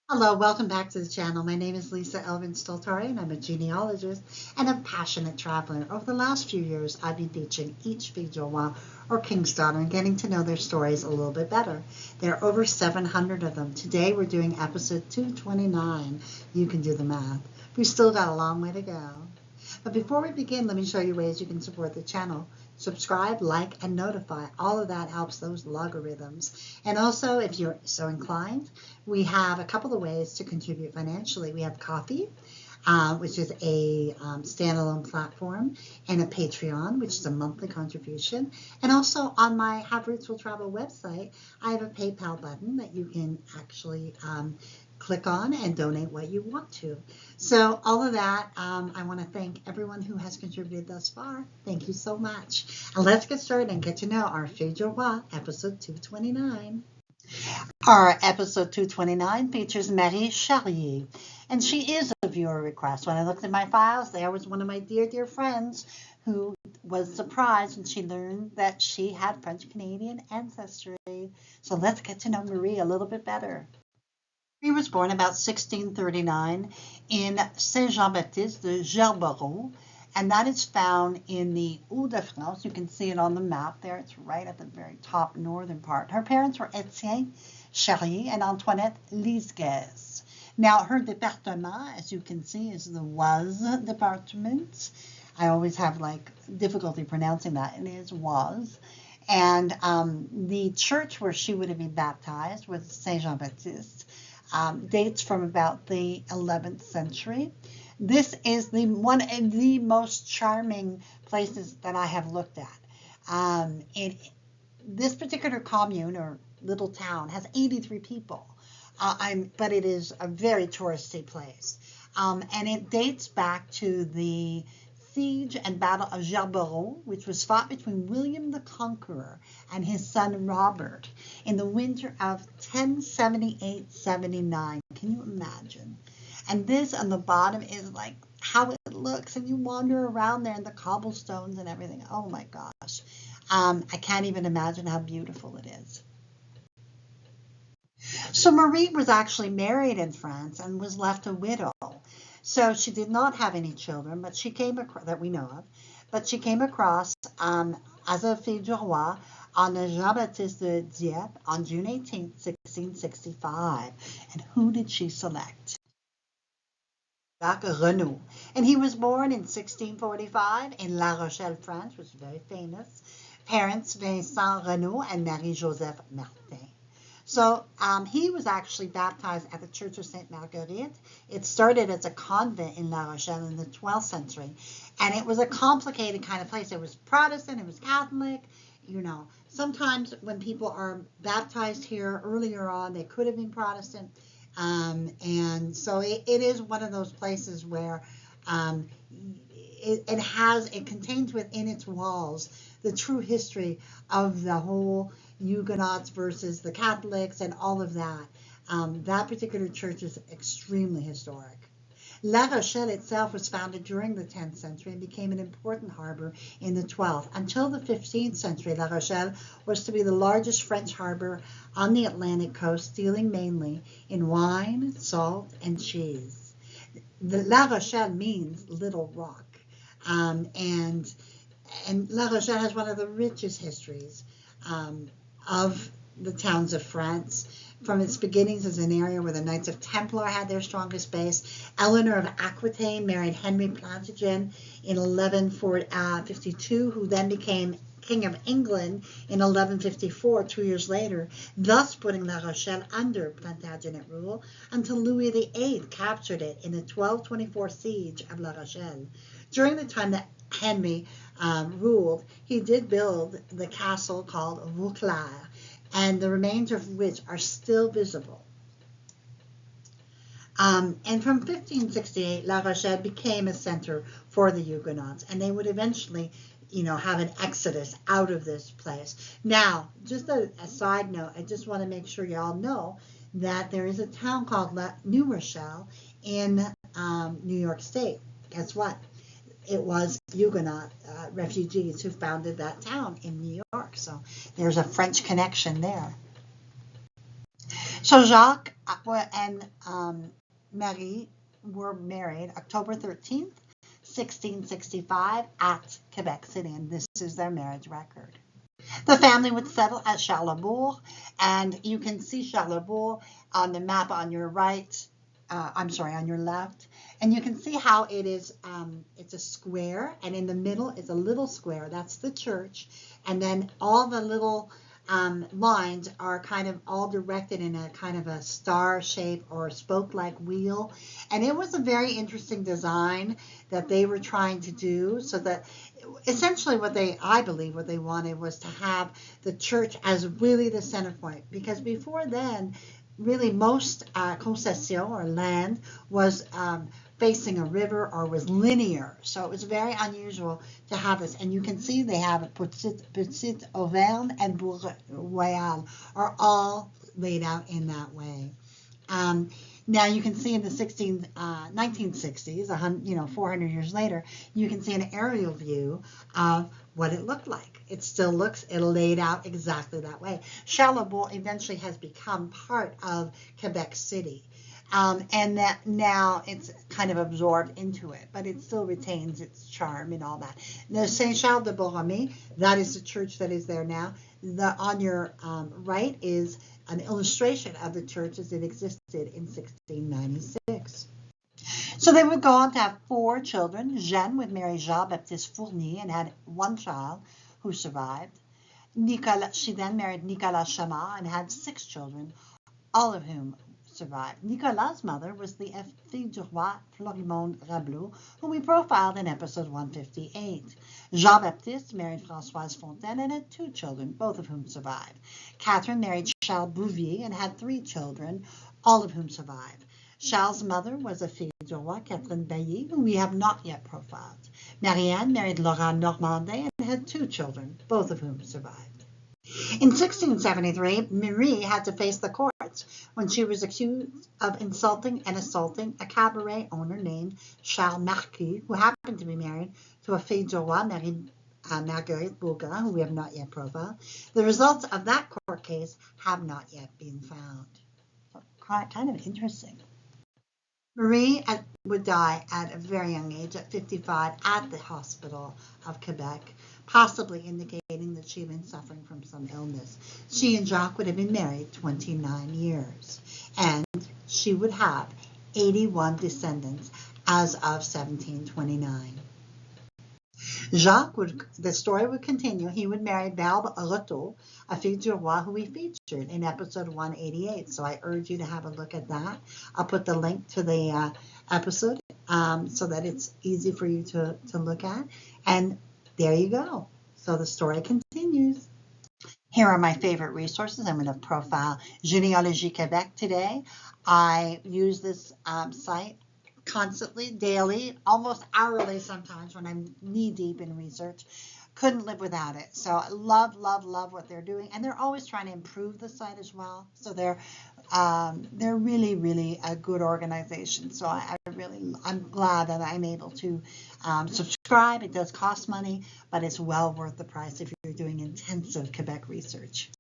Hello, welcome back to the channel. My name is Lisa Elvin Stoltari, and I'm a genealogist and a passionate traveler. Over the last few years, I've been teaching each Figueroa or King's daughter and getting to know their stories a little bit better. There are over 700 of them. Today, we're doing episode 229. You can do the math. We've still got a long way to go. But before we begin, let me show you ways you can support the channel. Subscribe, like, and notify. All of that helps those logarithms. And also, if you're so inclined, we have a couple of ways to contribute financially. We have Coffee, which is a standalone platform, and a Patreon, which is a monthly contribution. And also on my Have Roots Will Travel website, I have a PayPal button that you can actually click on and donate what you want to. So all of that, I want to thank everyone who has contributed thus far. Thank you so much. And let's get started and get to know our Figueroa episode 229. Our episode 229 features Marie Charrier, and she is a viewer request. When I looked at my files, there was one of my dear friends who was surprised when she learned that she had French-Canadian ancestry. So let's get to know Marie a little bit better. He was born about 1639 in Saint-Jean-Baptiste de Gerberoux, and that is found in the Hauts-de-France. You can see it on the map there. It's right at the very top northern part. Her parents were Etienne Charrier and Antoinette Lisguez. Now, her département, as you can see, is the Oise department. I always have difficulty pronouncing that. It is Oise. And the church where she would have been baptized was Saint-Jean-Baptiste. Dates from about the 11th century. This is one of the most charming places that I have looked at. This particular commune or little town has 83 people, but it is a very touristy place. And it dates back to the siege and battle of Gerberoux, which was fought between William the Conqueror and his son Robert in the winter of 1078-79. Can you imagine? And this on the bottom is how it looks, and you wander around there in the cobblestones and everything. Oh my gosh. I can't even imagine how beautiful it is. So Marie was actually married in France and was left a widow. So she did not have any children, but she came across, that we know of, but she came across as a fille du roi on the Jean-Baptiste de Dieppe on June 18, 1665. And who did she select? Jacques Renaud. And he was born in 1645 in La Rochelle, France, which is very famous. Parents Vincent Renaud and Marie-Joseph Martin. So he was actually baptized at the Church of Sainte Marguerite. It started as a convent in La Rochelle in the 12th century. And it was a complicated kind of place. It was Protestant, it was Catholic. Sometimes when people are baptized here earlier on, they could have been Protestant. And so it is one of those places where it contains within its walls the true history of the whole Huguenots versus the Catholics and all of that. That particular church is extremely historic. La Rochelle itself was founded during the 10th century and became an important harbor in the 12th. Until the 15th century, La Rochelle was to be the largest French harbor on the Atlantic coast, dealing mainly in wine, salt, and cheese. La Rochelle means little rock. And La Rochelle has one of the richest histories of the towns of France, from its beginnings as an area where the Knights of Templar had their strongest base. Eleanor of Aquitaine married Henry Plantagen in 1152, who then became King of England in 1154, 2 years later, thus putting La Rochelle under Plantagenet rule until Louis VIII captured it in the 1224 siege of La Rochelle. During the time that Henry ruled, he did build the castle called Vauclair, and the remains of which are still visible. And from 1568, La Rochelle became a center for the Huguenots, and they would eventually, have an exodus out of this place. Now, just a side note, I just want to make sure you all know that there is a town called New Rochelle in New York State. Guess what? It was Huguenot refugees who founded that town in New York. So there's a French connection there. So Jacques and Marie were married October 13th, 1665 at Quebec City, and this is their marriage record. The family would settle at Charlebourg, and you can see Charlebourg on the map on your right. On your left, and you can see how it is. It's a square, and in the middle is a little square. That's the church, and then all the little lines are kind of all directed in a kind of a star shape or spoke-like wheel. And it was a very interesting design that they were trying to do, so that essentially I believe what they wanted was to have the church as really the center point, because before then, really most concession or land was facing a river or was linear. So it was very unusual to have this. And you can see they have Petite Auvergne and Bourg Royal are all laid out in that way. Now you can see in the 1960s, 400 years later, you can see an aerial view of what it looked like. It still looks, it laid out exactly that way. Charlebourg eventually has become part of Quebec City. And that now it's kind of absorbed into it, but it still retains its charm and all that. The Saint Charles de Borromée, that is the church that is there now. On your right is an illustration of the church as it existed in 1696. So they would go on to have 4 children. Jeanne would marry Jean-Baptiste Fournier and had 1 child who survived. She then married Nicolas Chamard and had 6 children, all of whom survived. Nicolas' mother was the fille du roi Florimond Rabelais, whom we profiled in episode 158. Jean-Baptiste married Françoise Fontaine and had 2 children, both of whom survived. Catherine married Charles Bouvier and had 3 children, all of whom survived. Charles' mother was a fille du roi, Catherine Bailly, whom we have not yet profiled. Marianne married Laurent Normandin and had 2 children, both of whom survived. In 1673, Marie had to face the courts when she was accused of insulting and assaulting a cabaret owner named Charles Marquis, who happened to be married to a fille du roi, Marguerite Beaugrand, who we have not yet profiled. The results of that court case have not yet been found. So, kind of interesting. Marie would die at a very young age, at 55, at the hospital of Quebec, possibly indicating that she had been suffering from some illness. She and Jacques would have been married 29 years, and she would have 81 descendants as of 1729. The story would continue. He would marry Barbe Roteau, a fille du roi who we featured in episode 188. So I urge you to have a look at that. I'll put the link to the episode so that it's easy for you to look at. And there you go. So the story continues. Here are my favorite resources. I'm going to profile Généalogie Québec today. I use this site constantly, daily, almost hourly sometimes when I'm knee-deep in research. Couldn't live without it. So I love what they're doing. And they're always trying to improve the site as well. So they're really a good organization. So I'm glad that I'm able to subscribe. It does cost money, but it's well worth the price if you're doing intensive Quebec research.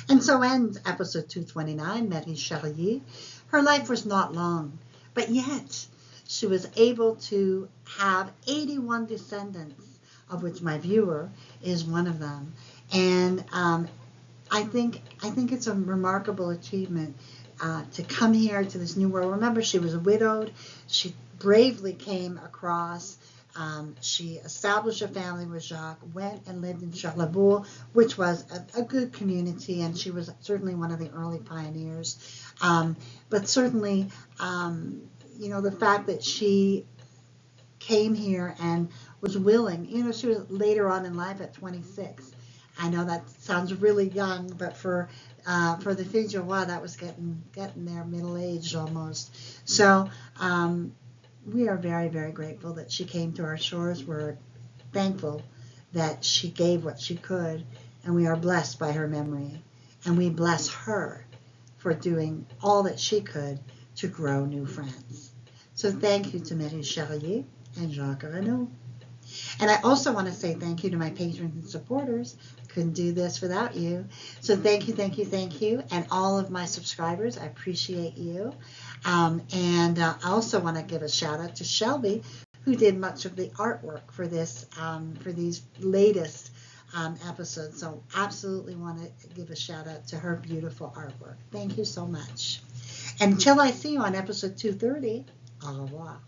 And so ends episode 229, Marie Charrier. Her life was not long, but yet she was able to have 81 descendants, of which my viewer is one of them. And I think it's a remarkable achievement to come here to this new world. Remember, she was widowed. She bravely came across. She established a family with Jacques, went and lived in Charlebourg, which was a good community, and she was certainly one of the early pioneers. But certainly, the fact that she came here and was willing, she was later on in life at 26. I know that sounds really young, but for the fille du roi, that was getting there, middle-aged almost. So we are very, very grateful that she came to our shores. We're thankful that she gave what she could, and we are blessed by her memory. And we bless her for doing all that she could to grow New France. So thank you to Marie Charrier and Jacques Renaud. And I also want to say thank you to my patrons and supporters. Couldn't do this without you. So thank you, thank you, thank you. And all of my subscribers, I appreciate you. And I also want to give a shout out to Shelby, who did much of the artwork for this, for these latest episodes. So absolutely want to give a shout out to her beautiful artwork. Thank you so much. Until I see you on episode 230, au revoir.